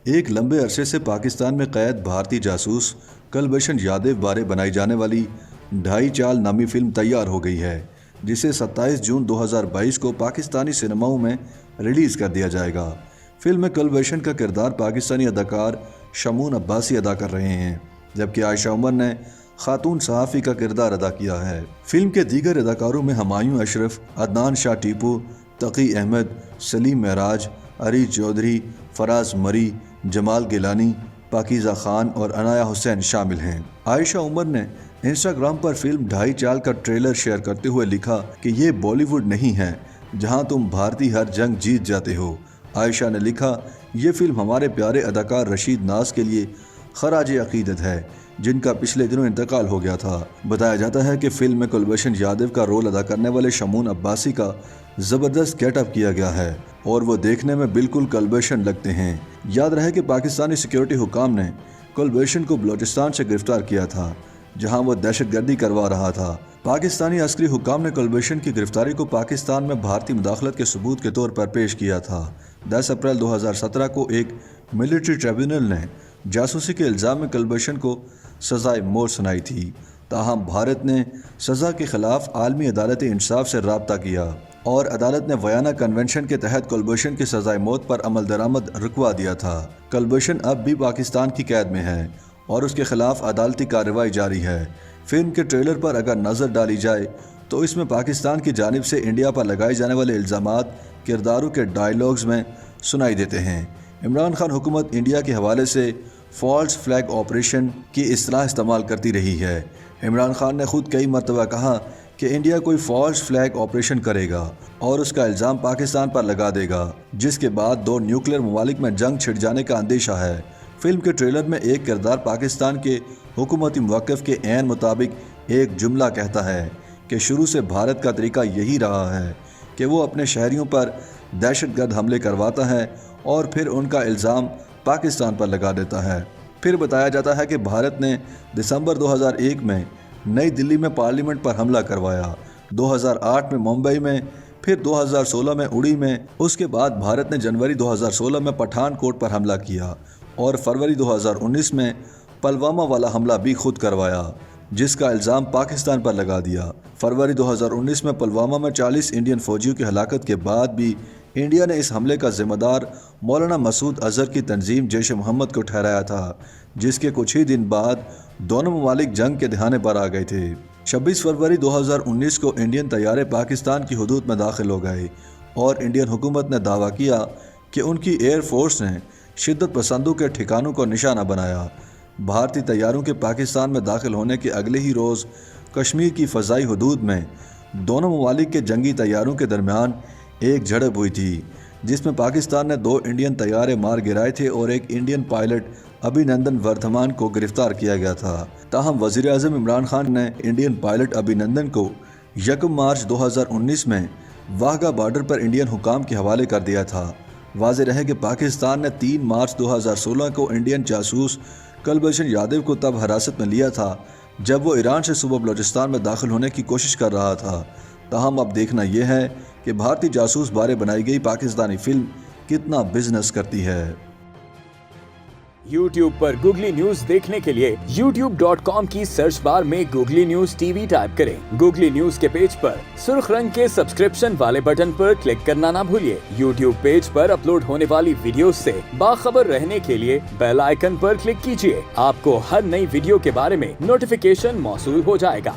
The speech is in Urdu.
ایک لمبے عرصے سے پاکستان میں قید بھارتی جاسوس کلبھشن یادیو بارے بنائی جانے والی ڈھائی چال نامی فلم تیار ہو گئی ہے، جسے 27 جون 2022 کو پاکستانی سینماؤں میں ریلیز کر دیا جائے گا۔ فلم میں کلبھشن کا کردار پاکستانی اداکار شمون عباسی ادا کر رہے ہیں، جبکہ عائشہ عمر نے خاتون صحافی کا کردار ادا کیا ہے۔ فلم کے دیگر اداکاروں میں ہمایوں اشرف، عدنان شاہ ٹیپو، تقی احمد، سلیم معراج، عریض چودھری، فراز مری، جمال گیلانی، پاکیزہ خان اور عنایہ حسین شامل ہیں۔ عائشہ عمر نے انسٹاگرام پر فلم ڈھائی چال کا ٹریلر شیئر کرتے ہوئے لکھا کہ یہ بالی ووڈ نہیں ہے جہاں تم بھارتی ہر جنگ جیت جاتے ہو۔ عائشہ نے لکھا، یہ فلم ہمارے پیارے اداکار رشید ناز کے لیے خراج عقیدت ہے، جن کا پچھلے دنوں انتقال ہو گیا تھا۔ بتایا جاتا ہے کہ فلم میں کلبھشن یادیو کا رول ادا کرنے والے شمون عباسی کا زبردست گیٹ اپ کیا گیا ہے اور وہ دیکھنے میں بالکل کلبھشن لگتے ہیں۔ یاد رہے کہ پاکستانی سیکیورٹی حکام نے کلبھشن کو بلوچستان سے گرفتار کیا تھا، جہاں وہ دہشت گردی کروا رہا تھا۔ پاکستانی عسکری حکام نے کلبھشن کی گرفتاری کو پاکستان میں بھارتی مداخلت کے ثبوت کے طور پر پیش کیا تھا۔ 10 اپریل 2017 کو ایک ملٹری ٹریبیونل نے جاسوسی کے الزام میں کلبھشن کو سزائے موت سنائی تھی، تاہم بھارت نے سزا کے خلاف عالمی عدالت انصاف سے رابطہ کیا اور عدالت نے ویانا کنونشن کے تحت کلبھشن کی سزائے موت پر عمل درآمد رکوا دیا تھا۔ کلبھشن اب بھی پاکستان کی قید میں ہے اور اس کے خلاف عدالتی کارروائی جاری ہے۔ فلم کے ٹریلر پر اگر نظر ڈالی جائے تو اس میں پاکستان کی جانب سے انڈیا پر لگائے جانے والے الزامات کرداروں کے ڈائیلاگز میں سنائی دیتے ہیں۔ عمران خان حکومت انڈیا کے حوالے سے فالس فلیگ آپریشن کی اصطلاح استعمال کرتی رہی ہے۔ عمران خان نے خود کئی مرتبہ کہا کہ انڈیا کوئی فالس فلیگ آپریشن کرے گا اور اس کا الزام پاکستان پر لگا دے گا، جس کے بعد دو نیوکلیر ممالک میں جنگ چھڑ جانے کا اندیشہ ہے۔ فلم کے ٹریلر میں ایک کردار پاکستان کے حکومتی موقف کے عین مطابق ایک جملہ کہتا ہے کہ شروع سے بھارت کا طریقہ یہی رہا ہے کہ وہ اپنے شہریوں پر دہشت گرد حملے کرواتا ہے اور پھر ان کا الزام پاکستان پر لگا دیتا ہے۔ پھر بتایا جاتا ہے کہ بھارت نے دسمبر 2001 میں نئی دلی میں پارلیمنٹ پر حملہ کروایا، 2008 میں ممبئی میں، پھر 2016 میں اڑی میں، اس کے بعد بھارت نے جنوری 2016 میں پٹھان کوٹ پر حملہ کیا اور فروری 2019 میں پلوامہ والا حملہ بھی خود کروایا، جس کا الزام پاکستان پر لگا دیا۔ فروری 2019 میں پلوامہ میں 40 انڈین فوجیوں کی ہلاکت کے بعد بھی انڈیا نے اس حملے کا ذمہ دار مولانا مسعود اظہر کی تنظیم جیش محمد کو ٹھہرایا تھا، جس کے کچھ ہی دن بعد دونوں ممالک جنگ کے دہانے پر آ گئے تھے۔ 26 فروری 2019 کو انڈین طیارے پاکستان کی حدود میں داخل ہو گئے اور انڈین حکومت نے دعویٰ کیا کہ ان کی ایئر فورس نے شدت پسندوں کے ٹھکانوں کو نشانہ بنایا۔ بھارتی طیاروں کے پاکستان میں داخل ہونے کے اگلے ہی روز کشمیر کی فضائی حدود میں دونوں ممالک کے جنگی طیاروں کے درمیان ایک جھڑپ ہوئی تھی، جس میں پاکستان نے 2 انڈین طیارے مار گرائے تھے اور ایک انڈین پائلٹ ابھینندن وردھمان کو گرفتار کیا گیا تھا۔ تاہم وزیر اعظم عمران خان نے انڈین پائلٹ ابھینندن کو 1 مارچ 2019 میں واہگہ بارڈر پر انڈین حکام کے حوالے کر دیا تھا۔ واضح رہے کہ پاکستان نے 3 مارچ 2016 کو انڈین جاسوس کلبھشن یادیو کو تب حراست میں لیا تھا جب وہ ایران سے صوبہ بلوچستان میں داخل ہونے کی کوشش کر رہا تھا۔ تاہم اب دیکھنا یہ ہے کہ بھارتی جاسوس بارے بنائی گئی پاکستانی فلم کتنا بزنس کرتی ہے۔ YouTube پر گوگلی نیوز دیکھنے کے لیے youtube.com کی سرچ بار میں googly news T V type کریں۔ گوگلی نیوز کے پیج پر سرخ رنگ کے سبسکرپشن والے بٹن پر کلک کرنا نہ بھولیے۔ YouTube پیج پر اپلوڈ ہونے والی ویڈیوز سے باخبر رہنے کے لیے بیل آئیکن پر کلک کیجیے۔ آپ کو ہر نئی ویڈیو کے بارے میں نوٹیفیکیشن موصول ہو جائے گا۔